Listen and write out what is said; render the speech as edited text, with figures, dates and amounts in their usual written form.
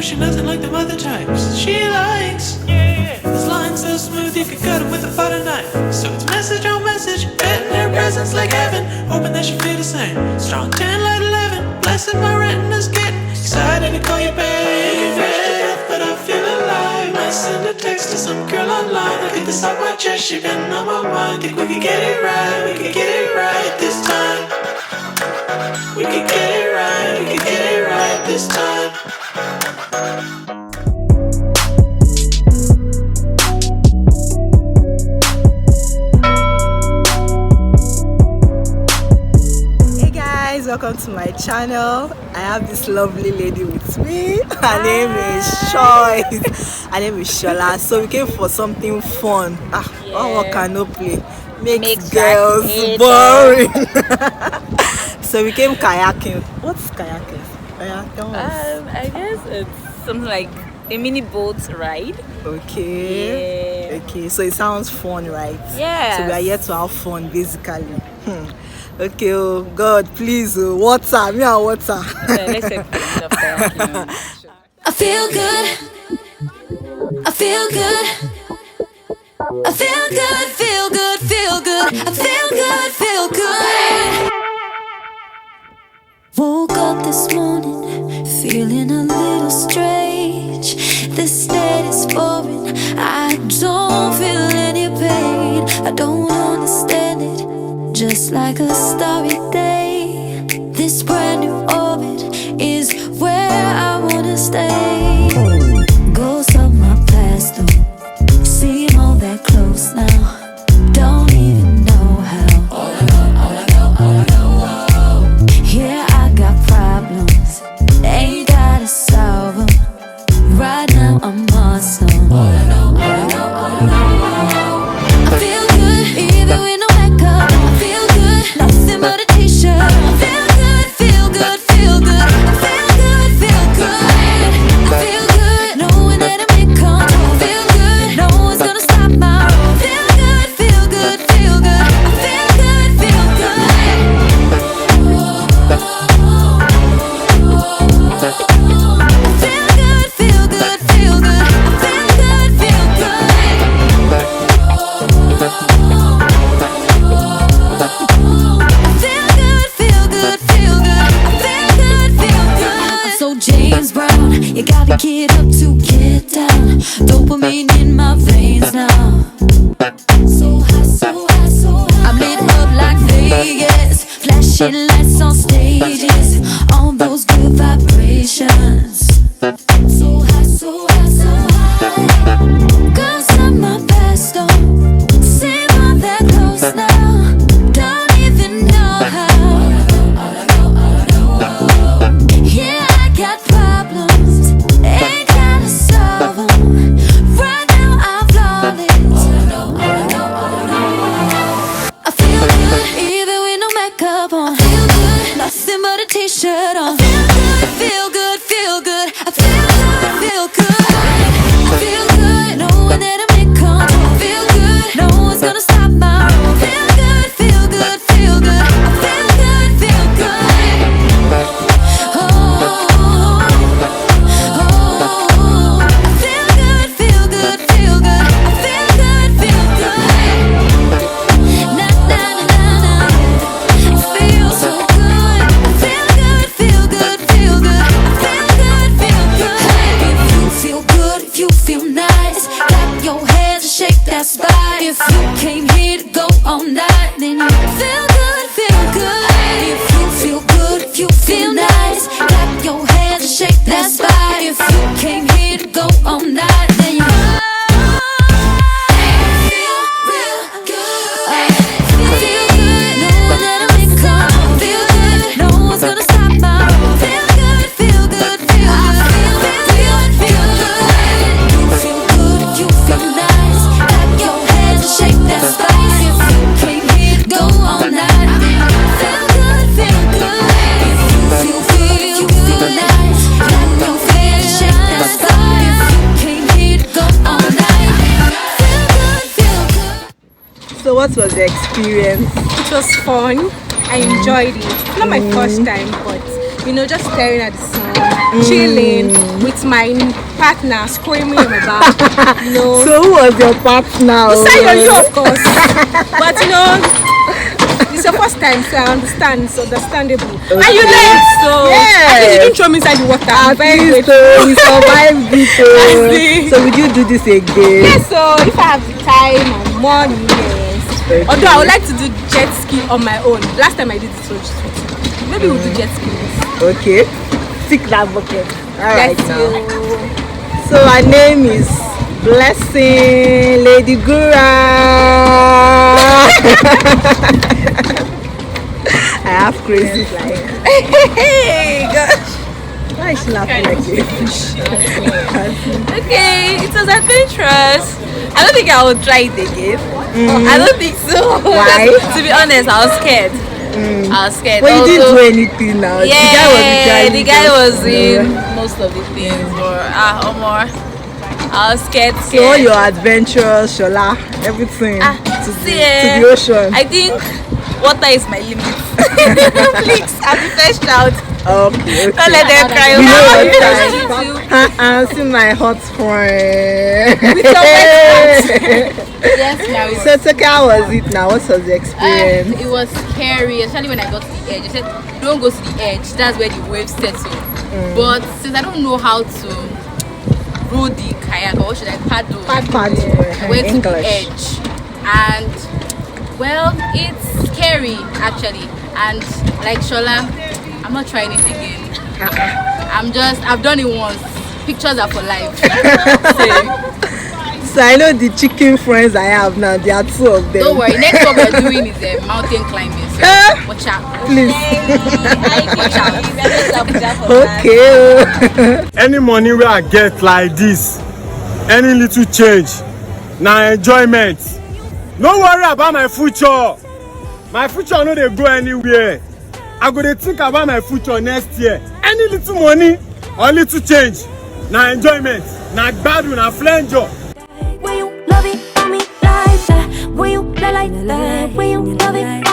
she nothing like the other types. She likes, this line so smooth you could cut it with a butter knife. So it's message on message, in her presence like heaven. Hoping that she feel the same. Strong 10, light 11. Blessed my retina's getting excited to call you babe. Fresh to death, but I feel alive. Might send a text to some girl online. I'll get this off my chest, she been on my mind. Think we could get it right, we could get it right this time. We could get it right, we could get it right this time. Hey guys, welcome to my channel. I have this lovely lady with me. Her name is Choice. Her name is Shola. So we came for something fun. One cannot play. Makes girls boring. So we came kayaking. What's kayaking? I guess it's something like a mini boat ride. Okay. Yeah. Okay, so it sounds fun, right? Yeah. So we are here to have fun, basically. Okay, oh God, please, water, me and water. Let's take a bit of kayaking. I feel good. I feel good. I feel good, feel good, feel good. I feel good, feel good. Woke up this morning feeling a little strange. This state is boring. I don't feel any pain. I don't understand it. Just like a starry day. This brand new orbit is where I wanna stay. Ghosts of my past don't seem all that close now. Don't even know how. All I know. Yeah, I got problems. Ain't gotta solve them. Right now I'm awesome. All I know. I feel good, even with no makeup. I feel good, nothing but a t-shirt. I feel good, feel good, feel good. I feel good, feel good. I feel good, knowing that I'm in control. Feel good, no one's gonna stop my roll. Feel good, feel good, feel good. I feel good, feel good. I feel good, feel good, feel good. I feel good, feel good. I'm so James Brown. You gotta get up to get down. Dopamine in my veins now. So high, so high, so high. I'm lit up like Vegas. Flashing lights on stages. On those good vibrations. So high, so high, so high. Girls on my past don't seem all that close now. Don't even know how. Yeah, I got problems. Ain't gotta solve them. Right now I'm flawless. I feel good, even with no makeup on. I feel good, nothing but a t-shirt on. I feel good, feel good. I feel good, feel good. I feel good, knowing that I'm in control. I feel good, no one's gonna stop my roll. Feel good, feel good, feel good. I feel good, feel good. Oh, I feel good, feel good, feel good. I feel good, feel good. Na na na na. It feels so good. I feel good, feel good, feel good. I feel good, feel good. If you feel good, if you feel nice, clap your hands and shake that spot. If you came here to go all night, then you feel good, feel good. If you feel good, if you feel nice, clap your hands and shake that spot. If you came here to go all night, then you feel real good. Feel good, knowing that I'm in control. Feel good, no one's gonna stop my roll. Feel good, feel good, feel good. Feel good. You feel good if you feel nice. Clap your hands and shake that spot. If you came here to go all night, feel good, feel good. If you feel nice. Clap your hands and shake that spot. If you came here to go all night, feel good, feel good. So what was the experience? It was fun. I enjoyed it. Not my first time, but you know, just staring at the sun, chilling with my partner, screaming in my back, you know. So who was your partner? You, of course. But you know, it's your first time, so I understand. It's understandable. Okay. And you learned, so at least you didn't throw me inside the water. I'm very grateful. You survived it. So would you do this again? Yes, so if I have the time and money, yes. Okay. Although I would like to do jet ski on my own. Last time I did it was sweet. Maybe we'll do jet ski. Okay. Stick that bucket. Alright Yes, now. So her name is Blessing Lady Gura. I have crazy like. Hey, gosh. Why is she laughing like this? Okay, it was adventurous. I don't think I would try it again. I don't think so. Why? To be honest, I was scared. I was scared. Well, you Also, didn't do anything now. Yeah, the guy was in most of the things. But I was scared. So all your adventures, Shola, everything to the ocean. I think water is my limit. Please, I'm the first child. Okay. Don't let them cry. You know what You see my hot friend. Yes, now So it's okay, how was it now? What was the experience? it was scary, especially when I got to the edge. They said, don't go to the edge, that's where the waves settle. But since I don't know how to row the kayak, or what should I paddle? Paddle, I went to the English. edge. And, well, it's scary actually. And like Shola, I'm not trying it again. I've done it once. Pictures are for life. So I know the chicken friends I have now, there are two of them. Don't worry, next what we're doing is mountain climbing. So watch out. Please. Watch out. Okay. Any money where I get like this, any little change, na enjoyment. No worry about my future. My future no dey go anywhere. I go dey think about my future next year. Any little money or little change, na enjoyment, na gbadun, na flenjo. Will you love it on me like that? Will you lie like that? Will you love it?